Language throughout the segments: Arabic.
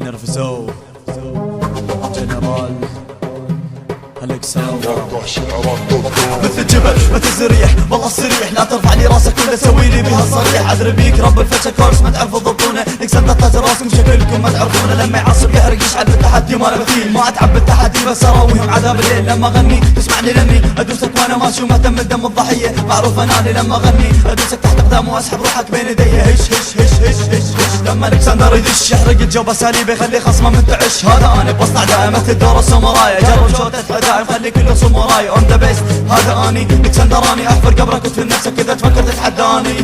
نرفزو جنرال الكسندر مثل جبل مثل زريح والله الصريح لا ترفع لي راسك ولا سوي لي بها الصريح ادري بيك رب الفتشة كورس ما تعرفوا تضبطونه الكسندر تاج راسكم شكلكم ما تعرفونه لما يعصب يحرق يشعل بالتحدي ما له مثيل ما اتعب بالتحدي بس اراويهم عذاب الليل لما اغني تسمعني لاني ادوسك وانا ماشي ومهتم بدم الضحيه معروف اناني لما اغني ادوسك تحت اقدام واسحب روحك بين يدي هش هش هش هش هش هش لما الكسندر يدش يحرق الجو باساليبه يخلي خصمه منتعش هذا انا بصنع دائما الدور الساموراي جرب شوطة حدايم خلي كل ساموراي اون ذا بيست هذا اني الكسندراني احفر قبرك وتفل نفسك اذا تفكر تتحداني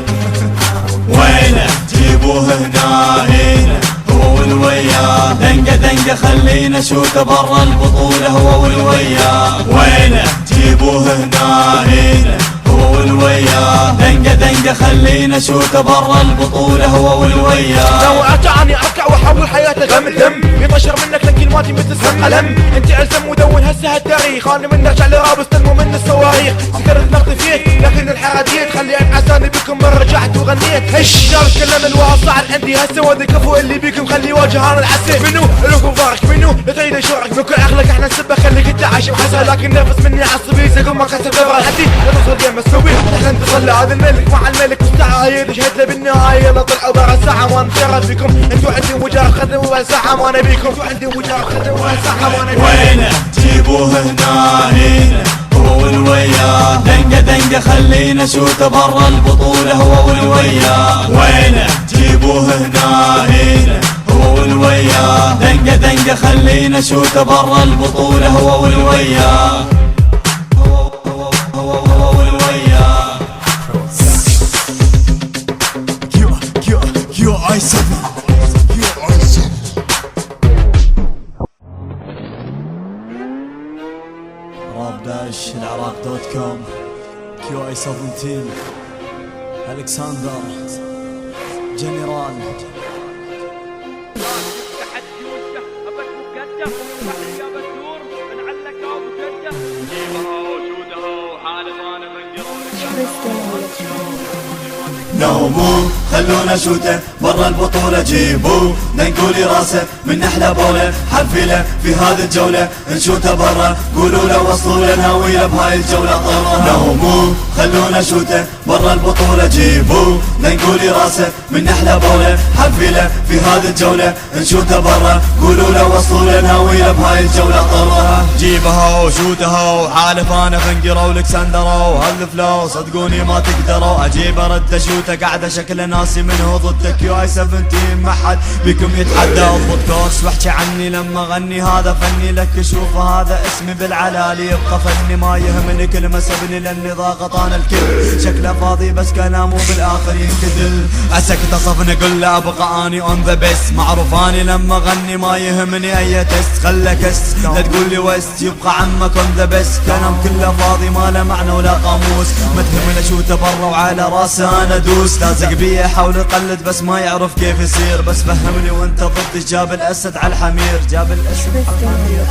وينه جيبوه هنا هنا هو والوياه دنقه دنقه خلينا شوته برا البطوله هو والوياه وينه جيبوه هنا هنا هو والوياه دنقه دنقه خلينا شوته برا البطوله هو والوياه لو اتعني اركع واحول حياتي غم الدم يطشر منك لك كلماتي مثل سم قلم انت الزم ودون هسه هالتاريخ انا منك شعل رابس تنمو من الصواريخ سكرت نقطي فيك لكن الحرادية تخلي انعساني بكم من رجعت وغنيت هش جاب كلام الواقع صعد عندي هسه ودي كفو اللي بيكم خلي واجه انا العسل منو لكم فارق منو لتعيد شعرك بكل عقلك احنا نسبه خليك انت عايش بحسها لكن نفس مني عصبي زي ما كسر دبر الحديد لا تصل جيم اسوي احنا نتصل هذا الملك مع الملك مستعايد شهد له بالنهايه لا طلعوا برا الساحه وانا مشرف بكم انتوا عندي وجاه خدموا ساحه وانا بيكم انتوا عندي وجاه خدموا ساحه وانا بيكم وينه جيبوه هنا هنا هو والوياه دنقه دنقه خلينا شوته برا البطوله هو والوياه وينه جيبوه هنا هنا هو والوياه دنقه دنقه خلينا شوته برا البطوله هو والوياه هو والوياه كيو اي 7 راب العراق.com كيو اي 17 الكسندر جنرال تحدي وانت ابد مقدم يا بدور من علك ابو جده جيبها وجودها وحالة انا نوموا خلونا شوته برا البطولة جيبوا ننقولي راسه من احلى بوله حرفيله في هذه الجولة نشوته برا قولوا له وصلوا له ناويله بهاي الجولة طرها نوموا خلونا شوته برا البطولة جيبوا ننقولي راسه من احلى بوله حرفيله في هذه الجولة نشوته برا قولوا له وصلوا له ناويله بهاي الجولة طرها جيبها وشوتها وحالف انا فنقره والكسندره وهالفلو صدقوني ما تقدروا اجيب ارد شوته قاعده شكله ناسي منه ضدك يو اي 17 ما حد بكم يتحدى اضبط كورس واحكي عني لما غني هذا فني لك شوفه هذا اسمي بالعلالي يبقى فني ما يهمني كلمه سبني لاني ضاغط انا الكل شكله فاضي بس كلامه بالاخر ينكدل اسكت صفن قل له ابقى اني اون ذا بيست معروف اني لما غني ما يهمني اي تست خله كست لا تقول لي ويست يبقى عمك اون ذا بيست كلام كله فاضي ما له معنى ولا قاموس ما تهمني شوته برا وعلى راسي انا دوس لازق بيه احاول اقلد بس ما يعرف كيف يصير بس فهمني وانت ضدي جاب الاسد على الحمير جاب الاسد على الحمير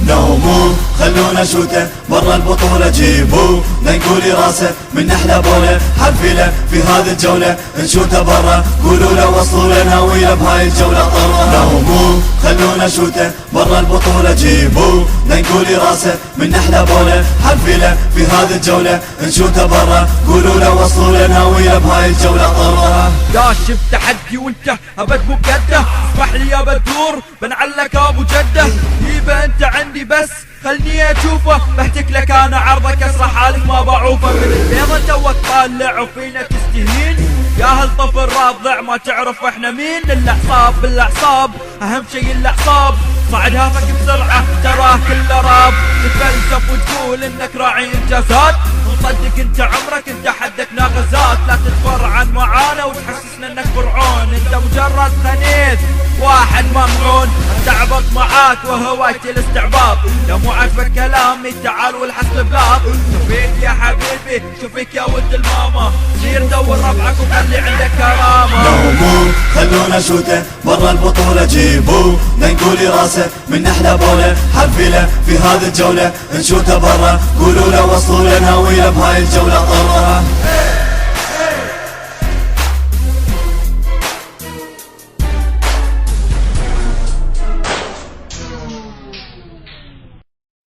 نوموا خلونا شوته برا البطولة جيبوا ننقولي راسه من احلى بوله حرفيله في هذه الجولة نشوته برا قولوا له وصلوا له ناويله بهاي الجولة طرها نوموا خلونا شوته برا البطولة جيبوا ننقولي راسه من احلى بوله حرفيله في هذه الجولة نشوته برا قولوا له وصلوا له ناويله بهاي الجولة طرها داش بتحدي وانت ابد مقده اسمح لي يا بدور بنعلك ابو جده جيبه انت عندي بس خلني اشوفه بهتك لك انا عرضك اسرح حالك ما بعوفه من البيضة توك طالع وفينا تستهين يا هل طفل راضع ما تعرف احنا مين الاعصاب بالاعصاب اهم شيء الاعصاب صعد هافك بسرعة تراه كله راب تتفلسف وتقول انك راعي انجازات نصدق انت عمرك انت حدك ناقزات لا تتفرعن معانا وتحسسنا انك فرعون انت مجرد خنيث واحد ممعون استعبط معاك وهوايتي الاستعباط لو مو عاجبك كلامي تعال والحس بلاط شوفيك يا حبيبي شوفيك يا ولد الماما سير دور ربعك وخلي عندك كرامة نوموا خلونا شوته برا البطولة جيبوا ننقولي راسه من احلى بوله حرفيله في هذه الجولة نشوته برا قولوا له وصلوا له ناويله بهاي الجولة طرها